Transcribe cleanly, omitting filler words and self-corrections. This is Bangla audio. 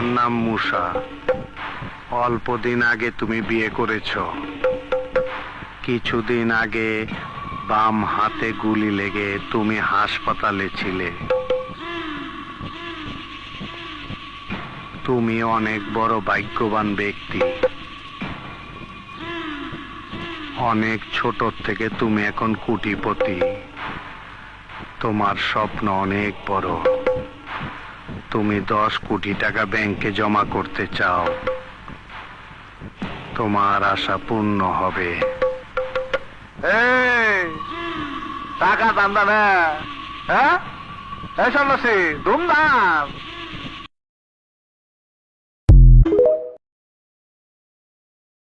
আমার নাম মুসা। অল্পদিন আগে তুমি বিয়ে করেছো। কিছুদিন আগে বাম হাতে গুলি লেগে তুমি হাসপাতালে ছিলে। তুমি অনেক বড় ভাগ্যবান ব্যক্তি। অনেক ছোট থেকে তুমি এখন কোটিপতি। তোমার স্বপ্ন অনেক বড়। তুমি 10 কোটি টাকা ব্যাংকে জমা করতে চাও। তোমার আশা পূর্ণ হবে। টাকা দান্দা না, হ্যাঁ? এই সন্ন্যাসী ধুমধাম